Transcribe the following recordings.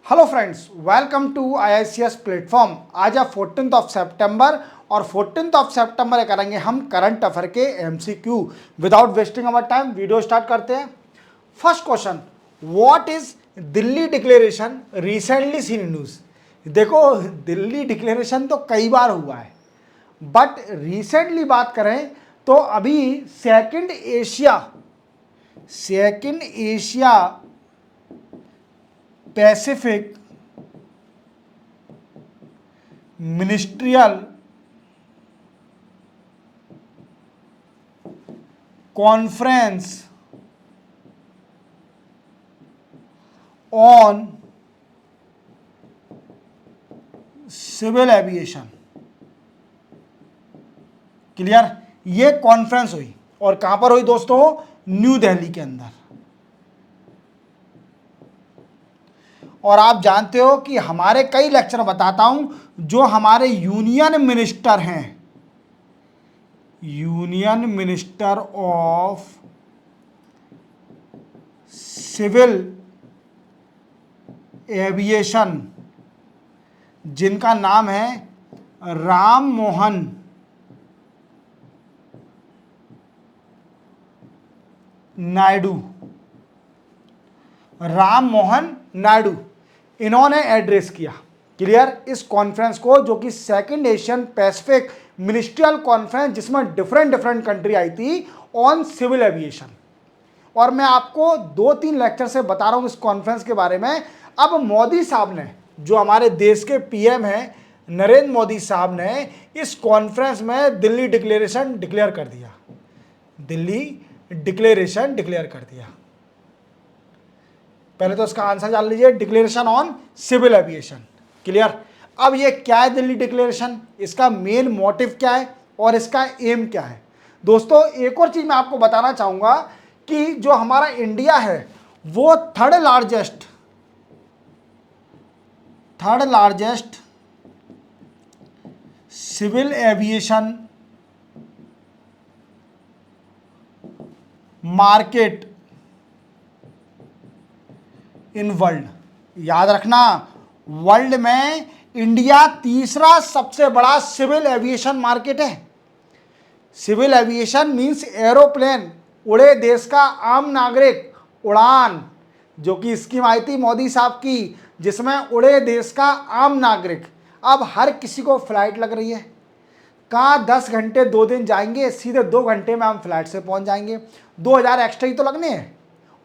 Hello friends, welcome to IICS platform. आज है 14th of सितंबर और 14th ऑफ सितंबर करेंगे हम करंट अफेयर के MCQ। Without wasting our time video start करते हैं। First question, what is Delhi declaration recently seen news. देखो, दिल्ली डिक्लेरेशन तो कई बार हुआ है, बट रिसेंटली बात करें तो अभी second Asia Pacific ministerial conference on civil aviation, clear. ये कॉन्फ्रेंस हुई और कहां पर हुई दोस्तों? न्यू दिल्ली के अंदर। और आप जानते हो कि हमारे कई लेक्चर बताता हूं जो हमारे union minister of civil aviation, जिनका नाम है राम मोहन नायडू, इन्होंने एड्रेस किया, क्लियर, इस कॉन्फ्रेंस को, जो कि second Asian Pacific ministerial conference, जिसमें डिफरेंट कंट्री आई थी ऑन सिविल एविएशन। और मैं आपको 2-3 लेक्चर से बता रहा हूं इस कॉन्फ्रेंस के बारे में। अब मोदी साहब ने, जो हमारे देश के PM हैं, नरेंद्र मोदी साहब ने इस कॉन्फ्रेंस में दिल्ली डिक्लेरेशन डिक्लेयर कर दिया। पहले तो इसका आंसर जान लीजिए, declaration on civil aviation, clear. अब ये क्या है दिल्ली डिक्लेरेशन, इसका मेन मोटिव क्या है और इसका एम क्या है? दोस्तों, एक और चीज मैं आपको बताना चाहूंगा कि जो हमारा इंडिया है वो third largest civil aviation market in world. याद रखना, वर्ल्ड में इंडिया तीसरा सबसे बड़ा सिविल एविएशन मार्केट है। सिविल एविएशन मींस एरोप्लेन, उड़े देश का आम नागरिक, उड़ान, जो कि स्कीम आई थी मोदी साहब की, जिसमें उड़े देश का आम नागरिक। अब हर किसी को फ्लाइट लग रही है, कहाँ 10 घंटे 2 दिन जाएंगे, सीधे 2 घंटे में हम फ्लाइट से पहुंच जाएंगे। 2000 एक्स्ट्रा ही तो लगने हैं।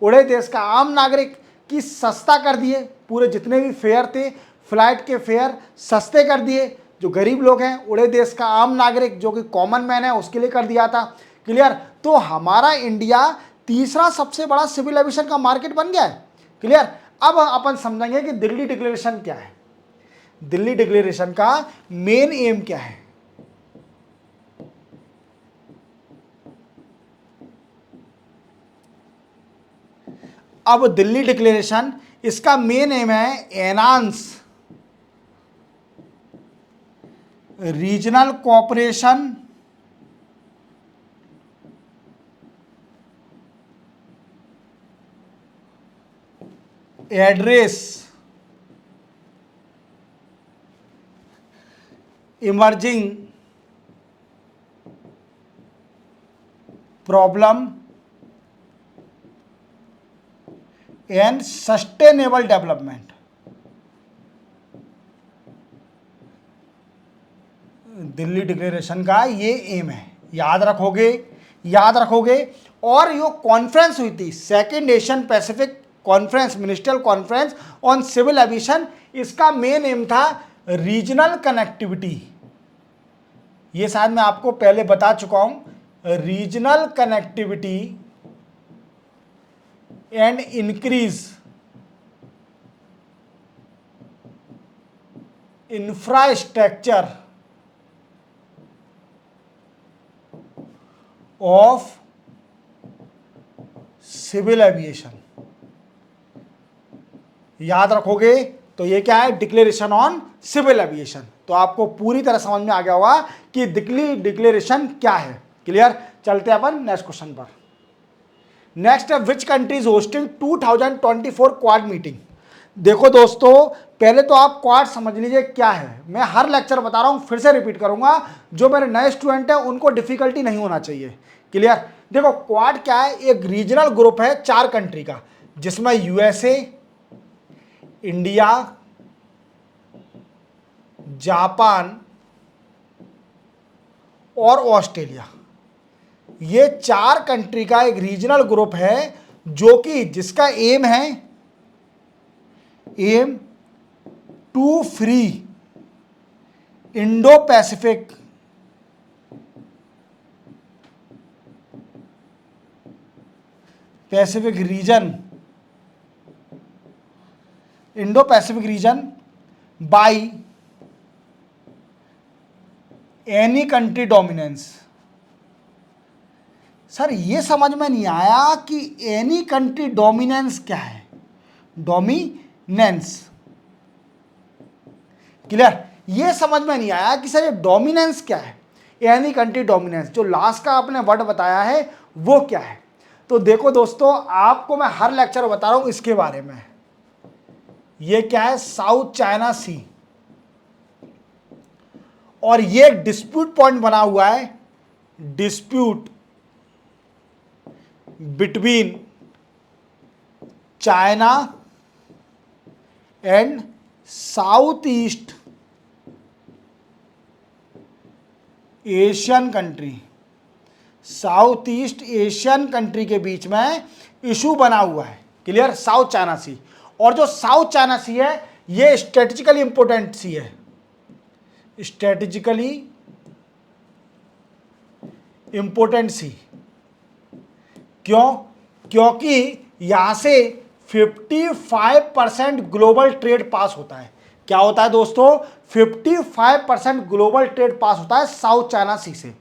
उड़े देश का आम नागरिक की सस्ता कर दिए, पूरे जितने भी फेयर थे फ्लाइट के फेयर सस्ते कर दिए। जो गरीब लोग हैं, उड़े देश का आम नागरिक जो कि कॉमन मैन है, उसके लिए कर दिया था, क्लियर। तो हमारा इंडिया तीसरा सबसे बड़ा सिविल एविएशन का मार्केट बन गया है, क्लियर। अब अपन समझेंगे कि दिल्ली डिक्लेरेशन क्या है, दिल्ली डिक्लेरेशन का मेन एम क्या है। अब दिल्ली डिक्लेरेशन, इसका मेन एम है enhance regional cooperation address emerging problem and sustainable development. Delhi declaration का ये एम है, याद रखोगे। और ये कॉन्फ्रेंस हुई थी second Asian Pacific conference, ministerial conference on civil aviation. इसका मेन एम था रीजनल कनेक्टिविटी। ये शायद मैं आपको पहले बता चुका हूं, regional connectivity and increase infrastructure of civil aviation. याद रखोगे तो ये क्या है? Declaration on civil aviation. तो आपको पूरी तरह समझ में आ गया होगा कि दिल्ली डिक्लेरेशन क्या है, क्लियर। चलते हैं अपन नेक्स्ट क्वेश्चन पर। नेक्स्ट है, which country is hosting 2024 quad meeting. देखो दोस्तों, पहले तो आप क्वाड समझ लीजिए क्या है। मैं हर लेक्चर बता रहा हूं, फिर से रिपीट करूंगा, जो मेरे नए स्टूडेंट हैं उनको डिफिकल्टी नहीं होना चाहिए। क्लियर? देखो क्वाड क्या है, एक रीजनल ग्रुप है 4 कंट्री का, जिसमें यूएसए, इंडिया, जापान और ऑस्ट्रेलिया, ये 4 कंट्री का एक रीजनल ग्रुप है, जो कि जिसका aim to free Indo Pacific region by any country dominance. Sir ये समझ में नहीं आया कि एनी कंट्री डोमिनेंस क्या है। Dominance, clear? ये समझ में नहीं आया कि सर ये डोमिनेंस क्या है, एनी कंट्री डोमिनेंस। जो लास्ट का आपने वर्ड बताया है वो क्या है? तो देखो दोस्तों, आपको मैं हर लेक्चर बता रहा हूं इसके बारे में। ये क्या है? साउथ चाइना सी, और ये एक डिस्प्यूट पॉइंट बना हुआ है, dispute between China and south east Asian country. South east Asian country के बीच में इशू बना हुआ है। क्लियर? साउथ चाइना सी। और जो साउथ चाइना सी है, ये स्ट्रेटेजिकली इंपोर्टेंट सी है, स्ट्रेटेजिकली इंपोर्टेंट सी। क्यों? क्योंकि यहां से 55% ग्लोबल ट्रेड पास होता है। क्या होता है दोस्तों? 55% ग्लोबल ट्रेड पास होता है साउथ चाइना सी से।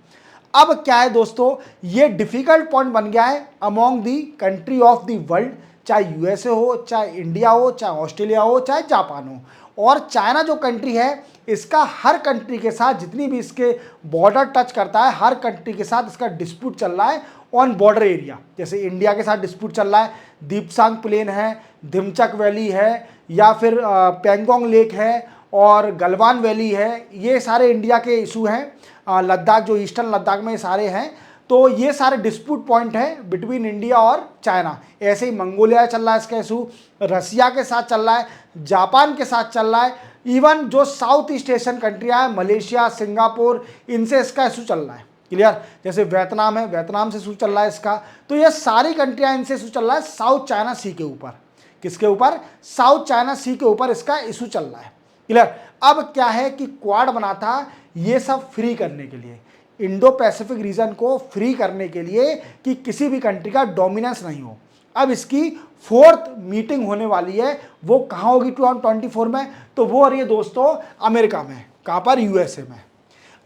अब क्या है दोस्तों, ये डिफिकल्ट पॉइंट बन गया है among the country of the world, चाहे यूएसए हो, चाहे इंडिया हो, चाहे ऑस्ट्रेलिया हो, चाहे जापान हो। और चाइना जो कंट्री है, इसका हर कंट्री के साथ, जितनी भी इसके बॉर्डर टच करता है, हर कंट्री के साथ इसका डिस्प्यूट चल रहा है ऑन बॉर्डर एरिया। जैसे इंडिया के साथ डिस्प्यूट चल रहा है, दीपसांग प्लेन है, धिमचक वैली है, या फिर पेंगोंग लेक है, और गलवान वैली है। ये सारे इंडिया के इशू हैं। लद्दाख, जो ईस्टर्न लद्दाख में, ये सारे हैं। तो ये सारे डिस्प्यूट पॉइंट हैं बिटवीन इंडिया और चाइना। ऐसे ही मंगोलिया चल रहा है इसका इशू, रसिया के साथ चल रहा है, जापान के साथ चल रहा है, इवन जो साउथ ईस्ट एशियन कंट्रियाँ हैं, मलेशिया, सिंगापुर, इनसे इसका इशू चल रहा है। क्लियर? जैसे वियतनाम है, वियतनाम से इशू चल रहा है इसका। तो ये सारी कंट्रियाँ, इनसे इशू चल रहा है साउथ चाइना सी के ऊपर। किसके ऊपर? साउथ चाइना सी के ऊपर इसका इशू चल रहा है। क्लियर? अब क्या है कि क्वाड बना था ये सब फ्री करने के लिए, इंडो पैसिफिक रीजन को फ्री करने के लिए, कि किसी भी कंट्री का डोमिनेंस नहीं हो। अब इसकी 4th मीटिंग होने वाली है। वो कहाँ होगी 2024 में? तो वो हो रही है दोस्तों अमेरिका में। कहाँ पर? यूएसए में।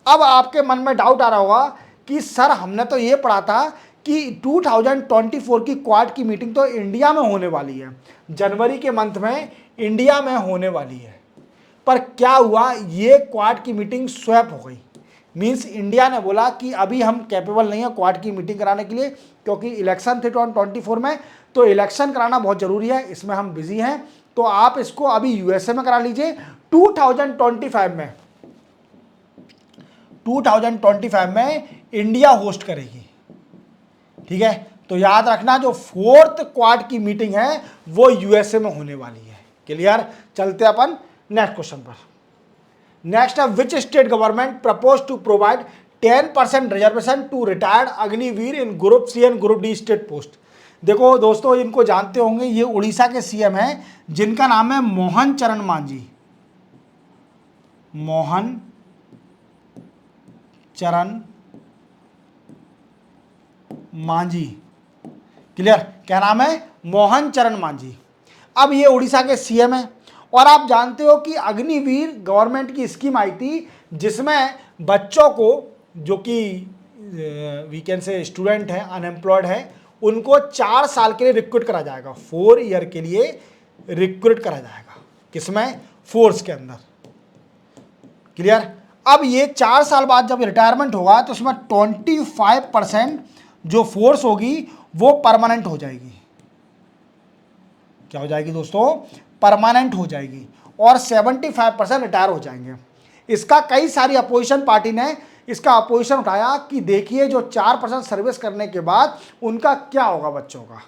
अब आपके मन में डाउट आ रहा होगा कि सर हमने तो ये पढ़ा था कि 2024 की क्वाड की मीटिंग तो इंडिया में होने वाली है, जनवरी के मंथ में इंडिया में होने वाली है। पर क्या हुआ, ये क्वाड की मीटिंग स्वैप हो गई। मींस इंडिया ने बोला कि अभी हम कैपेबल नहीं है क्वाड की मीटिंग कराने के लिए, क्योंकि इलेक्शन थे 2024 में, तो इलेक्शन कराना बहुत ज़रूरी है, इसमें हम बिजी हैं। तो आप इसको अभी यूएसए में करा लीजिए 2025 में। 2025 में इंडिया होस्ट करेगी। ठीक है? तो याद रखना, जो 4th क्वाड की मीटिंग है वो यूएसए में होने वाली है। क्लियर? चलते अपन नेक्स्ट क्वेश्चन पर। नेक्स्ट है, which state government propose to provide 10% reservation to retired Agniveer in group C and group D state post. देखो दोस्तों, इनको जानते होंगे, ये उड़ीसा के सीएम हैं, जिनका नाम है मोहन चरण मांझी। मोहन चरण मांझी। क्लियर? क्या नाम है? मोहन चरण मांझी। अब ये उड़ीसा के सीएम हैं, और आप जानते हो कि अग्निवीर गवर्नमेंट की स्कीम आई थी, जिसमें बच्चों को, जो कि वीकेंड से स्टूडेंट हैं, अनएम्प्लॉयड हैं, उनको 4 साल के लिए रिक्रूट करा जाएगा। 4 ईयर के लिए रिक्रूट करा जाएगा। किसमें? फोर्स के अंदर। क्लियर? अब ये 4 साल बाद जब रिटायरमेंट होगा, तो उसमें 25% जो फोर्स होगी वो परमानेंट हो जाएगी। क्या हो जाएगी दोस्तों? परमानेंट हो जाएगी और 75% रिटायर हो जाएंगे। इसका कई सारी अपोजिशन पार्टी ने इसका अपोजिशन उठाया कि देखिए जो 4% सर्विस करने के बाद उनका क्या होगा बच्चों का।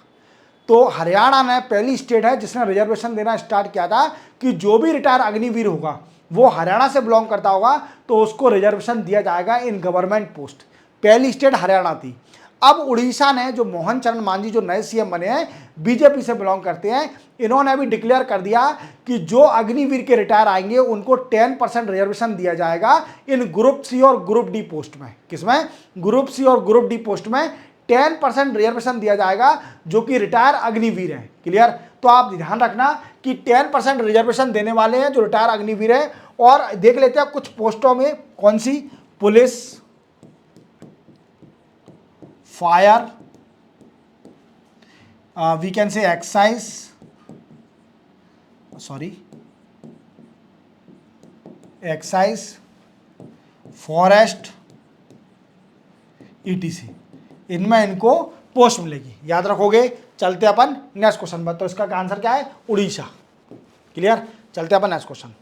तो हरियाणा ने पहली स्टेट है जिसने रिजर्वेशन देना स्टार्ट किया था कि जो भी रिटायर अग्निवीर होगा वो हरियाणा से बिलोंग करता होगा तो उसको रिजर्वेशन दिया जाएगा इन गवर्नमेंट पोस्ट। पहली स्टेट हरियाणा थी। अब उड़ीसा ने, जो मोहन चरण मांझी जो नए सीएम बने हैं बीजेपी से बिलोंग करते हैं, इन्होंने भी डिक्लेयर कर दिया कि जो अग्निवीर के रिटायर आएंगे उनको 10% रिजर्वेशन दिया जाएगा इन ग्रुप सी और ग्रुप डी पोस्ट में। किसमें? ग्रुप सी और ग्रुप डी पोस्ट में 10% रिजर्वेशन दिया जाएगा जो कि रिटायर अग्निवीर हैं। क्लियर? तो आप ध्यान रखना कि 10% रिजर्वेशन देने वाले हैं जो रिटायर अग्निवीर है। और देख लेते हैं कुछ पोस्टों में कौन सी। Police, fire, we can say excise, excise, forest, etc, इनमें इनको पोस्ट मिलेगी। याद रखोगे। चलते अपन नेक्स्ट क्वेश्चन पर। तो इसका आंसर क्या है? उड़ीसा। क्लियर? चलते अपन नेक्स्ट क्वेश्चन।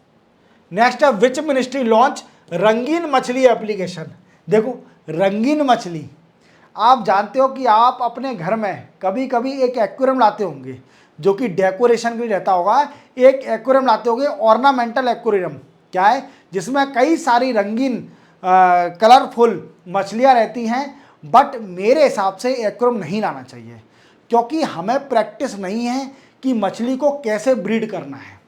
नेक्स्ट है विच मिनिस्ट्री लॉन्च रंगीन मछली एप्लीकेशन। देखो रंगीन मछली, आप जानते हो कि आप अपने घर में कभी कभी एक एक्वेरियम लाते होंगे जो कि डेकोरेशन के लिए रहता होगा। एक एक्वेरियम लाते होंगे, ऑर्नामेंटल एक्वेरियम। क्या है? जिसमें कई सारी रंगीन कलरफुल मछलियाँ रहती हैं। बट मेरे हिसाब से एक्वेरियम नहीं लाना चाहिए क्योंकि हमें प्रैक्टिस नहीं है कि मछली को कैसे ब्रीड करना है,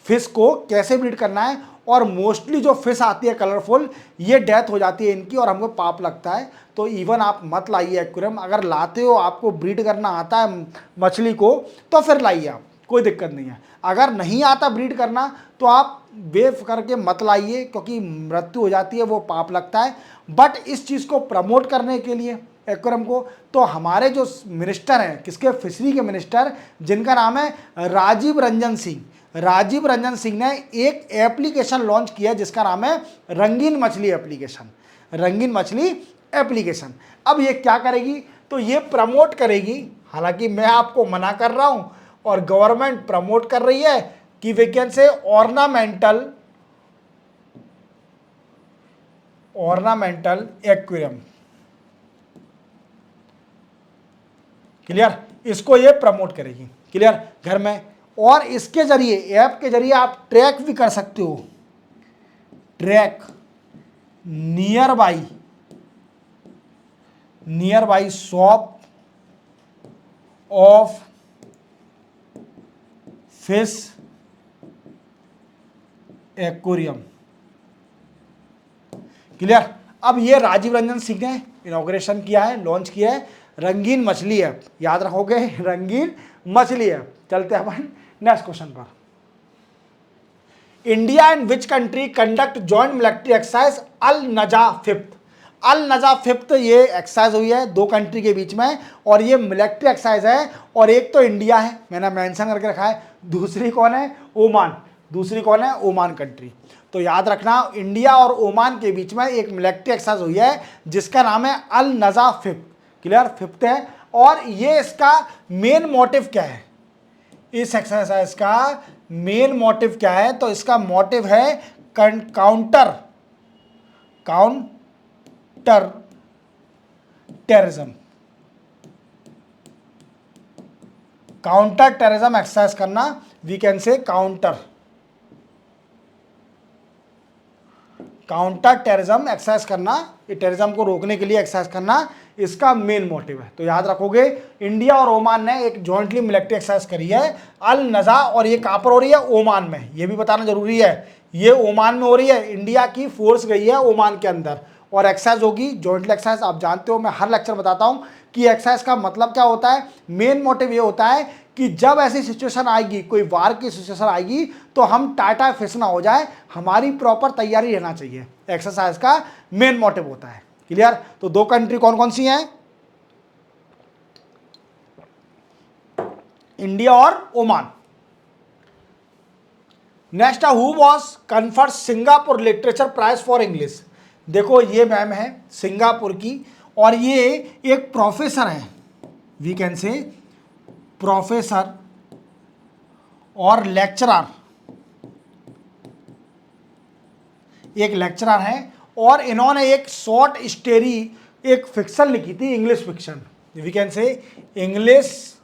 फिश को कैसे ब्रीड करना है। और मोस्टली जो फिश आती है कलरफुल, ये डेथ हो जाती है इनकी और हमको पाप लगता है। तो इवन आप मत लाइए एक्वेरियम। अगर लाते हो, आपको ब्रीड करना आता है मछली को, तो फिर लाइए आप, कोई दिक्कत नहीं है। अगर नहीं आता ब्रीड करना तो आप बेफिक्र के मत लाइए क्योंकि मृत्यु हो जाती है, वो पाप लगता है। बट इस चीज़ को प्रमोट करने के लिए एक्वेरियम को, तो हमारे जो मिनिस्टर हैं, किसके? फिशरी के मिनिस्टर, जिनका नाम है राजीव रंजन सिंह। राजीव रंजन सिंह ने एक एप्लीकेशन लॉन्च किया जिसका नाम है रंगीन मछली एप्लीकेशन। रंगीन मछली एप्लीकेशन। अब ये क्या करेगी? तो ये प्रमोट करेगी, हालांकि मैं आपको मना कर रहा हूं और गवर्नमेंट प्रमोट कर रही है कि वी से ऑर्नामेंटल एक्वेरियम। क्लियर? इसको ये प्रमोट करेगी। क्लियर? घर में। और इसके जरिए, ऐप के जरिए आप ट्रैक भी कर सकते हो। Track near by shop of fish aquarium. Clear? अब ये राजीव रंजन सिंह ने इनॉग्रेशन किया है, लॉन्च किया है रंगीन मछली ऐप। याद रखोगे, रंगीन मछली ऐप। चलते हैं अपन नेक्स्ट क्वेश्चन पर। India and which country conduct joint military exercise Al Najah fifth. Al Najah fifth ये एक्सरसाइज हुई है दो कंट्री के बीच में और ये मिलिट्री एक्सरसाइज है। और एक तो इंडिया है, मैंने मेंशन करके रखा है, दूसरी कौन है? ओमान। दूसरी कौन है? Oman country. तो याद रखना, इंडिया और ओमान के बीच में एक मिलिट्री एक्सरसाइज हुई है जिसका नाम है अल नजा फिफ्थ। क्लियर? फिफ्थ है। और ये इसका मेन मोटिव क्या है? इस एक्सरसाइज का मेन मोटिव क्या है? तो इसका मोटिव है counter terrorism. Counter terrorism exercise करना, we can say counter terrorism exercise करना, ये टेररिज्म को रोकने के लिए एक्सरसाइज करना इसका मेन मोटिव है। तो याद रखोगे, इंडिया और ओमान ने एक जॉइंटली मिलिट्री एक्सरसाइज करी है अल नजा। और ये कहां पर हो रही है? ओमान में। ये भी बताना जरूरी है, ये ओमान में हो रही है। इंडिया की फोर्स गई है ओमान के अंदर और एक्सरसाइज होगी जॉइंटली एक्सरसाइज। आप जानते हो, मैं हर लेक्चर बताता हूं कि एक्सरसाइज का मतलब क्या होता है। मेन मोटिव ये होता है कि जब ऐसी सिचुएशन आएगी, कोई वार की सिचुएशन आएगी, तो हम टाटा फिस ना हो जाए, हमारी प्रॉपर तैयारी रहना चाहिए। एक्सरसाइज का मेन मोटिव होता है। क्लियर? तो दो कंट्री कौन कौन सी हैं? इंडिया और ओमान। नेक्स्ट है who was conferred Singapore literature prize for English. देखो ये मैम है सिंगापुर की और ये एक प्रोफेसर है, वी कैन से प्रोफेसर और लेक्चरर, एक लेक्चरर है, और इन्होंने एक शॉर्ट स्टोरी, एक फिक्शन लिखी थी, English fiction, we can say English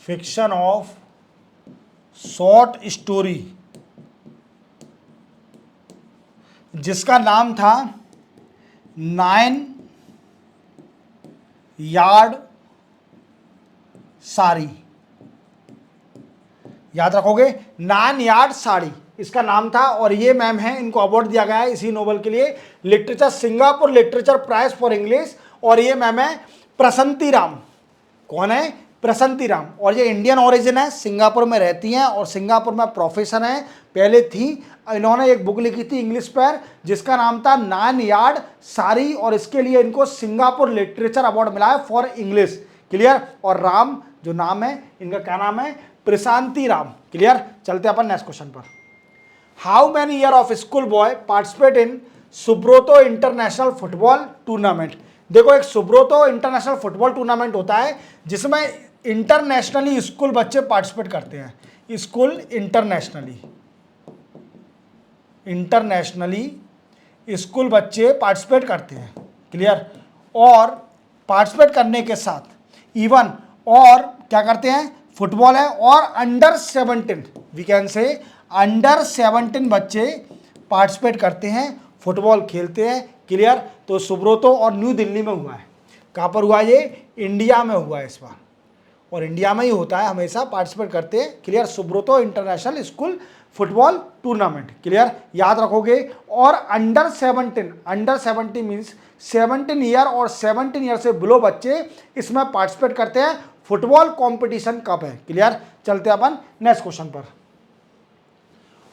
fiction of short story, जिसका नाम था 9 यार्ड साड़ी। याद रखोगे, 9 यार्ड साड़ी इसका नाम था, और ये मैम है, इनको अवार्ड दिया गया है इसी नोवेल के लिए, literature, Singapore literature prize for English. और ये मैम है प्रसन्ती राम। कौन है? प्रसन्ती राम। और ये इंडियन ओरिजिन है, सिंगापुर में रहती हैं और सिंगापुर में प्रोफेसर हैं, पहले थी। इन्होंने एक बुक लिखी थी इंग्लिश पर, जिसका नाम था 9 यार्ड साड़ी, और इसके लिए इनको सिंगापुर लिटरेचर अवार्ड मिला है फॉर इंग्लिश। क्लियर? और राम जो नाम है इनका, क्या नाम है? प्रशांति राम। क्लियर? चलते अपन नेक्स्ट क्वेश्चन पर। How many year of school boy participate in Subroto international football tournament? देखो, एक सुब्रोतो इंटरनेशनल फुटबॉल टूर्नामेंट होता है जिसमें इंटरनेशनली स्कूल बच्चे पार्टिसिपेट करते हैं। स्कूल इंटरनेशनली स्कूल बच्चे पार्टिसिपेट करते हैं। क्लियर? और पार्टिसिपेट करने के साथ इवन और क्या करते हैं? फुटबॉल है, और under 17, we can say under 17 बच्चे पार्टिसिपेट करते हैं, फुटबॉल खेलते हैं। क्लियर? तो सुब्रोतो और न्यू दिल्ली में हुआ है। कहाँ पर हुआ? ये इंडिया में हुआ है इस बार, और इंडिया में ही होता है, हमेशा पार्टिसिपेट करते हैं। Clear? Subroto international school football tournament. Clear? याद रखोगे। और अंडर 17 मीन्स 17 ईयर और 17 ईयर से बिलो बच्चे इसमें पार्टिसिपेट करते हैं। फुटबॉल कंपटीशन कब है? क्लियर? चलते अपन नेक्स्ट क्वेश्चन पर।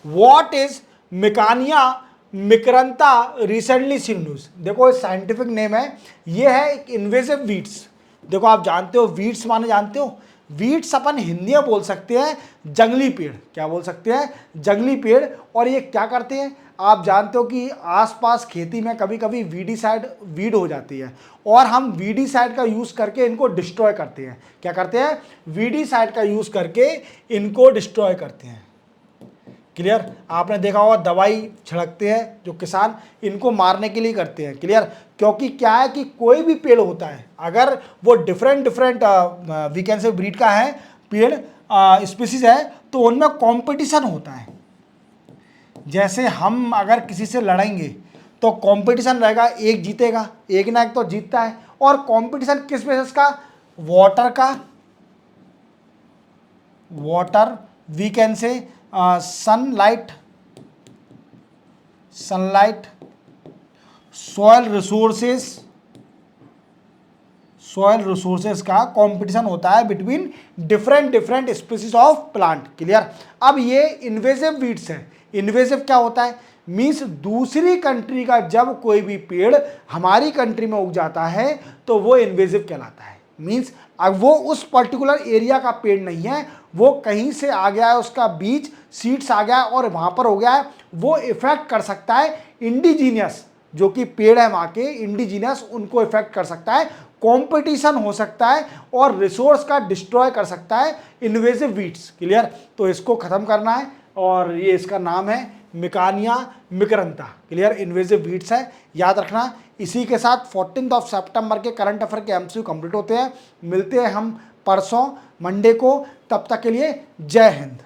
What is mikania micrantha recently seen news? देखो, साइंटिफिक नेम है, ये है एक इन्वेसिव वीड्स। देखो, आप जानते हो वीड्स माने जानते हो? वीड्स अपन हिंदी में बोल सकते हैं जंगली पेड़। क्या बोल सकते हैं? जंगली पेड़। और ये क्या करते हैं? आप जानते हो कि आसपास खेती में कभी कभी वीडीसाइड वीड हो जाती है, और हम वीडीसाइड का यूज़ करके इनको डिस्ट्रॉय करते हैं। क्या करते हैं? वीडीसाइड का यूज़ करके इनको डिस्ट्रॉय करते हैं। क्लियर? आपने देखा होगा दवाई छिड़कते हैं जो किसान, इनको मारने के लिए करते हैं। क्लियर? क्योंकि क्या है कि कोई भी पेड़ होता है, अगर वो different we can say breed का है, पेड़ स्पीसीज है, तो उनमें कंपटीशन होता है। जैसे हम अगर किसी से लड़ेंगे तो कंपटीशन रहेगा, एक जीतेगा, एक ना एक तो जीतता है। और कंपटीशन किस बेसिस का? वाटर का, water we can say sunlight, soil resources का कंपटीशन होता है between different species of plant. Clear? अब ये इन्वेसिव वीड्स है। इन्वेसिव क्या होता है? मीन्स दूसरी कंट्री का जब कोई भी पेड़ हमारी कंट्री में उग जाता है तो वो इन्वेसिव कहलाता है। मीन्स अब वो उस पर्टिकुलर एरिया का पेड़ नहीं है, वो कहीं से आ गया है, उसका बीज सीड्स आ गया है और वहाँ पर हो गया है, वो इफेक्ट कर सकता है इंडिजीनियस, जो कि पेड़ है वहाँ के इंडिजीनियस, उनको इफेक्ट कर सकता है, कंपटीशन हो सकता है और रिसोर्स का डिस्ट्रॉय कर सकता है इन्वेसिव वीड्स। क्लियर? तो इसको ख़त्म करना है, और ये इसका नाम है मिकानिया मिकरंता। क्लियर? इन्वेसिव वीड्स है, याद रखना। इसी के साथ 14 सितंबर के करंट अफेयर के एमसीक्यू कंप्लीट होते हैं। मिलते हैं हम परसों मंडे को, तब तक के लिए जय हिंद।